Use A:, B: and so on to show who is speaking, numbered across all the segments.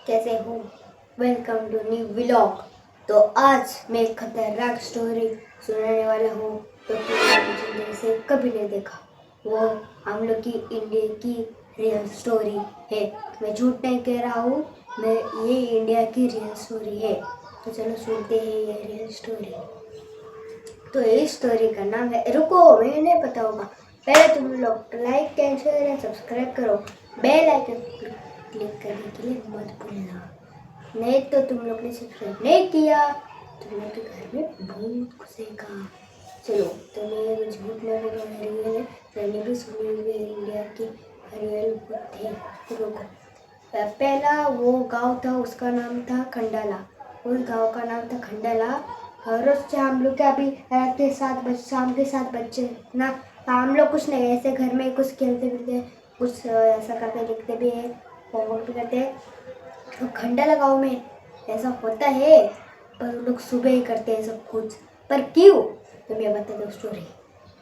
A: कैसे हो? Welcome to new vlog. तो आज मैं एक खतरनाक स्टोरी सुनाने वाला हूँ तो तुमने जिंदगी से कभी नहीं देखा। वो हम लोग की इंडिया की रियल स्टोरी है। मैं झूठ नहीं कह रहा हूँ, मैं ये इंडिया की रियल स्टोरी है। तो चलो सुनते हैं ये रियल स्टोरी। तो इस स्टोरी का नाम है, रुको मुझे नहीं पता होगा, पहले तुम लोग like and share and subscribe करो, बेल आइकन क्लिक करने के लिए मत भूलना। नहीं तो तुम लोग ने सब्सक्राइब नहीं किया तुम लोग के घर में भूत घुसेगा। चलो तो मैं झूठ नहीं बोल रहा, रियल है। मैंने भी सुनी हुई है इंडिया की रियल भूत थे। रुको, पहला वो गांव था, उसका नाम था खंडाला। उस गांव का नाम था खंडाला। हर रोज से हम लोग क्या अभी रात के 7 बजे, शाम के 7 बजे ना, हम लोग कुछ नहीं ऐसे घर में कुछ खेलते फिरते, कुछ ऐसा करते, लिखते भी है, होमवर्क भी करते हैं। तो खंडाला गांव में ऐसा होता है, पर वो लोग सुबह ही करते हैं सब कुछ। पर क्यों, तो मैं बता दूँ स्टोरी।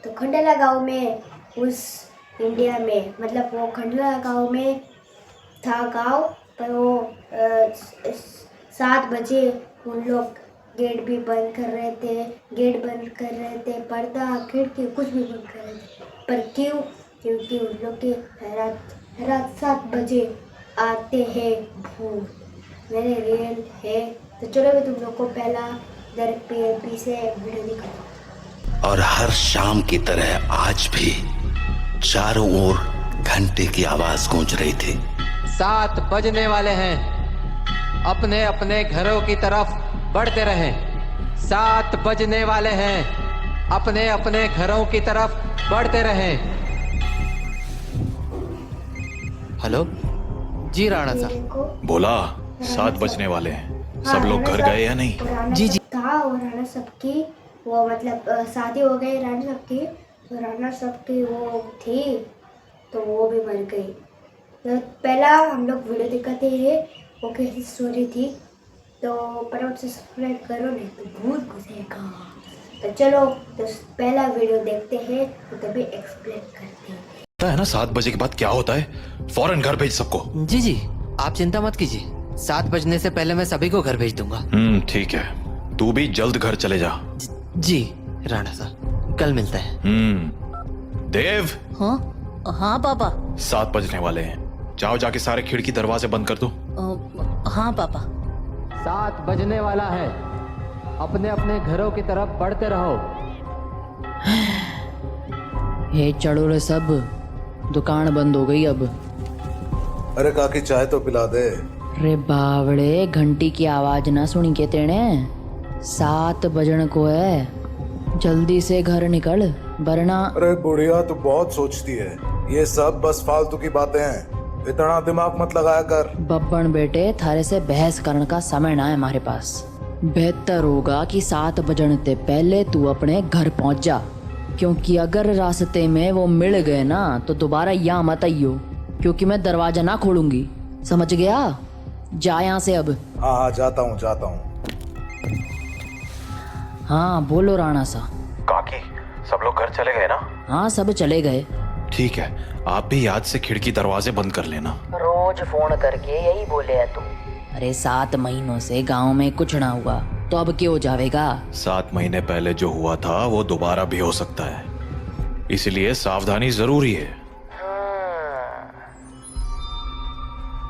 A: तो खंडाला गांव में, उस इंडिया में, मतलब वो खंडाला गांव में था गांव, पर वो 7 बजे उन लोग गेट भी बंद कर रहे थे, पर्दा खिड़की कुछ भी बंद कर रहे थे। पर क्यों? क्योंकि उन लोग के रात 7 बजे आते हैं भूत। मैंने रियल है। तो चलो मैं तुम लोग को पहला इधर पी से वीडियो दिखाता हूँ।
B: और हर शाम की तरह आज भी चारों ओर घंटे की आवाज गूंज रही थी।
C: 7 बजने वाले हैं, अपने अपने घरों की तरफ बढ़ते रहें। 7 बजने वाले हैं, अपने अपने घरों की तरफ बढ़ते रहें।
D: हेलो जी राणा साहब।
A: देखो,
E: बोला 7 बजने वाले हैं, सब लोग घर गए या नहीं?
D: जी जी।
A: था और राणा सबकी वो, मतलब शादी हो गई राणा सबकी, तो राणा सबकी वो थी, तो वो भी मर गई। तो पहला हम लोग वीडियो दिखाते हैं वो कैसी स्टोरी थी। तो फटाफट से सब्सक्राइब करो, नहीं तो भूत घुसेगा। तो चलो तो पहला वीडियो देखते हैं, तो तभी एक्सप्लेन करते हैं।
E: पता है ना 7 बजे के बाद क्या होता है? फौरन घर भेज सबको।
D: जी जी, आप चिंता मत कीजिए, 7 बजने से पहले मैं सभी को घर भेज दूंगा।
E: ठीक है, तू भी जल्द घर चले जा।
D: जी राणा साहब, कल मिलते हैं।
E: देव,
F: हाँ हाँ पापा।
E: 7 बजने वाले हैं, जाओ जाके सारे खिड़की दरवाजे बंद कर दो।
F: हाँ पापा।
C: 7 बजने वाला है, अपने अपने घरों की तरफ बढ़ते रहो।
F: हे चढ़ो रे सब, दुकान बंद हो गई अब।
G: अरे काकी चाय तो पिला दे।
F: रे बावड़े, घंटी की आवाज ना सुनी के तेने? 7 बजन को है, जल्दी से घर निकल वरना।
G: अरे बुढ़िया तू बहुत सोचती है, ये सब बस फालतू की बातें हैं, इतना दिमाग मत लगाया कर।
F: बब्बन बेटे, थारे से बहस करने का समय ना है हमारे पास। बेहतर होगा कि 7 बजन से पहले तू अपने घर पहुंच जा, क्योंकि अगर रास्ते में वो मिल गए ना तो दोबारा यहाँ मत आइयो, क्योंकि मैं दरवाजा ना खोलूंगी, समझ गया? जा यहाँ से अब।
G: हाँ जाता हूँ।
F: हाँ बोलो राणा सा।
E: काकी, सब लोग घर चले गए ना?
F: हाँ सब चले गए।
E: ठीक है, आप भी याद से खिड़की दरवाजे बंद कर लेना।
F: रोज फोन करके यही बोले है तू। अरे 7 महीनों से गांव में कुछ ना हुआ तो अब क्यों जावेगा?
E: 7 महीने पहले जो हुआ था वो दोबारा भी हो सकता है, इसलिए सावधानी जरूरी है।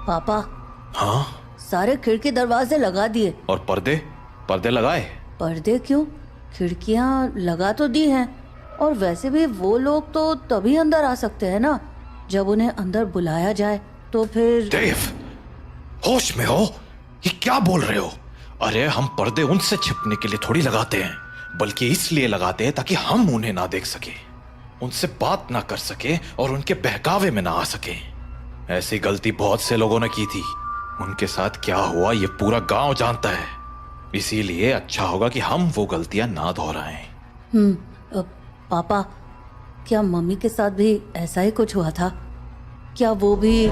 H: पापा,
E: हाँ?
H: सारे खिड़की दरवाजे लगा दिए।
E: और पर्दे लगाए?
H: पर्दे क्यों, खिड़कियां लगा तो दी हैं। और वैसे भी वो लोग तो तभी अंदर आ सकते हैं ना जब उन्हें अंदर बुलाया जाए। तो फिर
E: देव, होश में हो? ये क्या बोल रहे हो? अरे हम पर्दे उनसे छिपने के लिए थोड़ी लगाते हैं, बल्कि इसलिए लगाते हैं ताकि हम उन्हें ना देख सके, उनसे बात ना कर सके और उनके बहकावे में ना आ सके। ऐसी गलती बहुत से लोगों ने की थी, उनके साथ क्या हुआ ये पूरा गांव जानता है, इसीलिए अच्छा होगा कि हम वो गलतियां ना दोहराएं।
H: पापा, क्या मम्मी के साथ भी ऐसा ही कुछ हुआ था? क्या वो भी?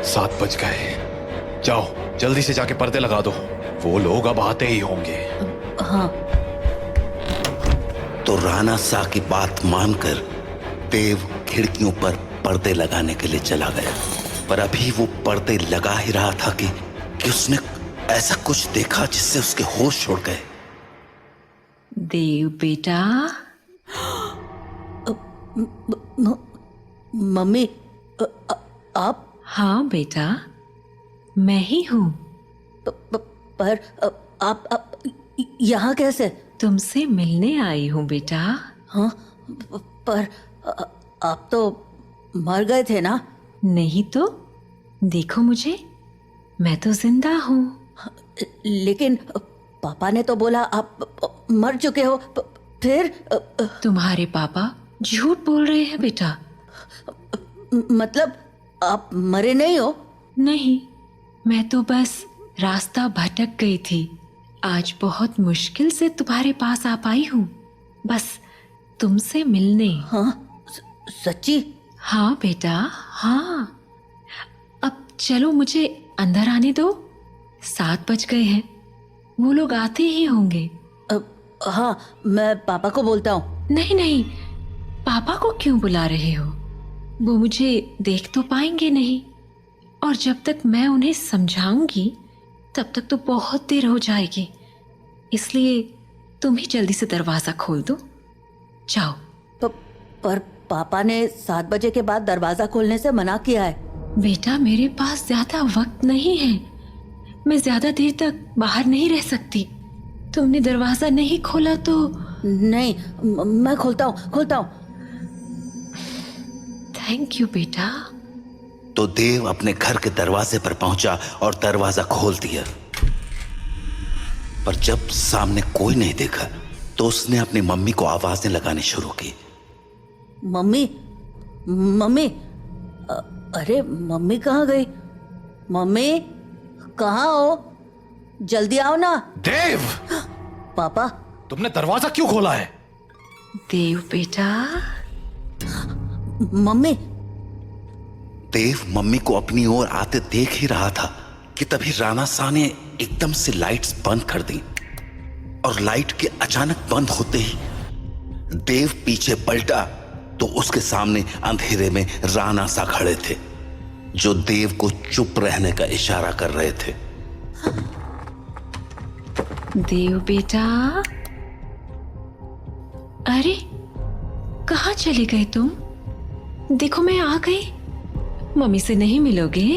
E: 7 बज गए, जाओ जल्दी से जाके पर्दे लगा दो, वो लोग अब आते ही होंगे।
H: हाँ।
B: तो राणा सा की बात मानकर देव खिड़कियों पर पर्दे लगाने के लिए चला गया। पर अभी वो पर्दे लगा ही रहा था कि उसने ऐसा कुछ देखा जिससे उसके होश उड़ गए।
I: देव बेटा,
H: मम्मी आप?
I: हाँ बेटा, मैं ही हूँ।
H: पर आप यहाँ कैसे?
I: तुमसे मिलने आई हूँ बेटा।
H: हाँ, पर आप तो मर गए थे ना?
I: नहीं तो, देखो मुझे, मैं तो जिंदा हूँ।
H: लेकिन पापा ने तो बोला आप मर चुके हो। फिर?
I: तुम्हारे पापा झूठ बोल रहे हैं बेटा।
H: मतलब आप मरे नहीं हो?
I: नहीं, मैं तो बस रास्ता भटक गई थी। आज बहुत मुश्किल से तुम्हारे पास आ पाई हूँ, बस तुमसे मिलने।
H: हाँ, सच्ची?
I: हाँ बेटा, हाँ। अब चलो, मुझे अंदर आने दो। 7 बज गए हैं, वो लोग आते ही होंगे।
H: हाँ, मैं पापा को बोलता हूँ।
I: नहीं नहीं, पापा को क्यों बुला रहे हो? वो मुझे देख तो पाएंगे नहीं, और जब तक मैं उन्हें समझाऊंगी तब तक तो बहुत देर हो जाएगी। इसलिए तुम ही जल्दी से दरवाजा खोल दो, जाओ।
H: पर पापा ने 7 बजे के बाद दरवाजा खोलने से मना किया है।
I: बेटा, मेरे पास ज्यादा वक्त नहीं है, मैं ज्यादा देर तक बाहर नहीं रह सकती। तुमने दरवाजा नहीं खोला तो?
H: नहीं, मैं खोलता हूँ।
I: थैंक यू बेटा।
B: तो देव अपने घर के दरवाजे पर पहुंचा और दरवाजा खोल दिया। पर जब सामने कोई नहीं देखा तो उसने अपनी मम्मी को आवाजें लगानी शुरू की।
H: मम्मी, मम्मी, अरे मम्मी कहाँ गई? मम्मी कहाँ हो? जल्दी आओ ना।
E: देव!
H: पापा,
E: तुमने दरवाजा क्यों खोला है?
I: देव बेटा।
H: मम्मी।
B: देव मम्मी को अपनी ओर आते देख ही रहा था कि तभी राणा शाह ने एकदम से लाइट्स बंद कर दी, और लाइट के अचानक बंद होते ही देव पीछे पलटा तो उसके सामने अंधेरे में राणा शाह खड़े थे, जो देव को चुप रहने का इशारा कर रहे थे।
I: देव बेटा, अरे कहाँ चले गए तुम? देखो, मैं आ गई। मम्मी से नहीं मिलोगे?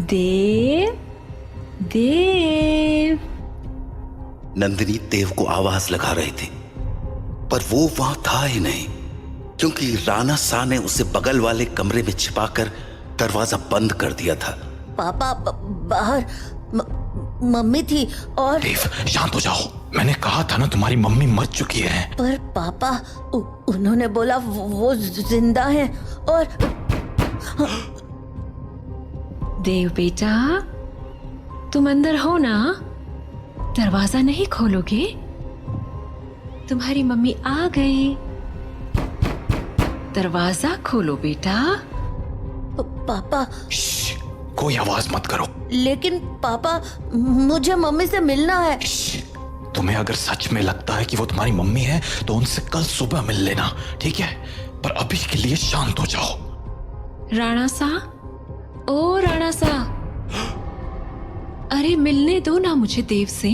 I: देव, देव।
B: नंदिनी देव को आवाज लगा रही थी, पर वो वहां था ही नहीं, क्योंकि राणा शाह ने उसे बगल वाले कमरे में छिपाकर दरवाजा बंद कर दिया था।
H: पापा बाहर मम्मी थी और...
E: देव, शांत हो जाओ। मैंने कहा था ना तुम्हारी मम्मी मर चुकी है।
H: पर पापा उन्होंने बोला वो जिंदा है। और
I: देव बेटा, तुम अंदर हो ना? दरवाजा नहीं खोलोगे? तुम्हारी मम्मी आ गई, दरवाजा खोलो बेटा।
H: पापा।
E: कोई आवाज मत करो।
H: लेकिन पापा, मुझे मम्मी से मिलना है।
E: तुम्हें अगर सच में लगता है कि वो तुम्हारी मम्मी है तो उनसे कल सुबह मिल लेना, ठीक है? पर अभी के लिए शांत हो जाओ।
I: राणा शाह, ओ राणा शाह, अरे मिलने दो ना मुझे देव से।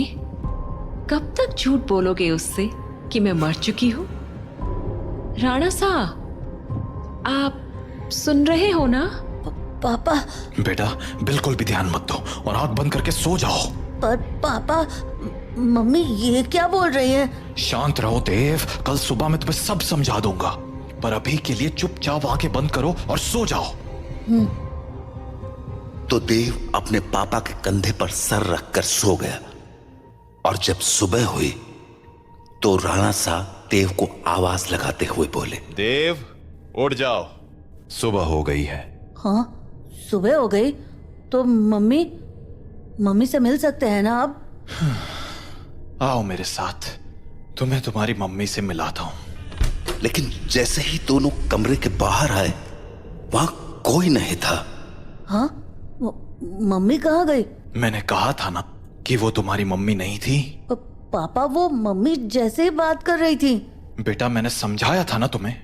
I: कब तक झूठ बोलोगे उससे कि मैं मर चुकी हूँ? राणा शाह, आप सुन रहे हो ना?
H: पापा।
E: बेटा, बिल्कुल भी ध्यान मत दो और आंख बंद करके सो जाओ।
H: पर पापा, मम्मी ये क्या बोल रही है?
E: शांत रहो देव, कल सुबह मैं तुम्हें सब समझा दूंगा, पर अभी के लिए चुपचाप आंखें बंद करो और सो जाओ।
B: तो देव अपने पापा के कंधे पर सर रखकर सो गया, और जब सुबह हुई तो राणा शाह देव को आवाज लगाते हुए बोले,
J: देव उठ जाओ, सुबह हो गई है।
H: हाँ, सुबह हो गई तो मम्मी से मिल सकते हैं ना अब?
E: आओ मेरे साथ, तुम्हें तुम्हारी मम्मी से मिलाता हूं।
B: लेकिन जैसे ही दोनों कमरे के बाहर आए वहां कोई नहीं था।
H: हाँ, मम्मी कहाँ गई?
E: मैंने कहा था ना कि वो तुम्हारी मम्मी नहीं थी।
H: पापा, वो मम्मी जैसे ही बात कर रही थी।
E: बेटा, मैंने समझाया था ना तुम्हें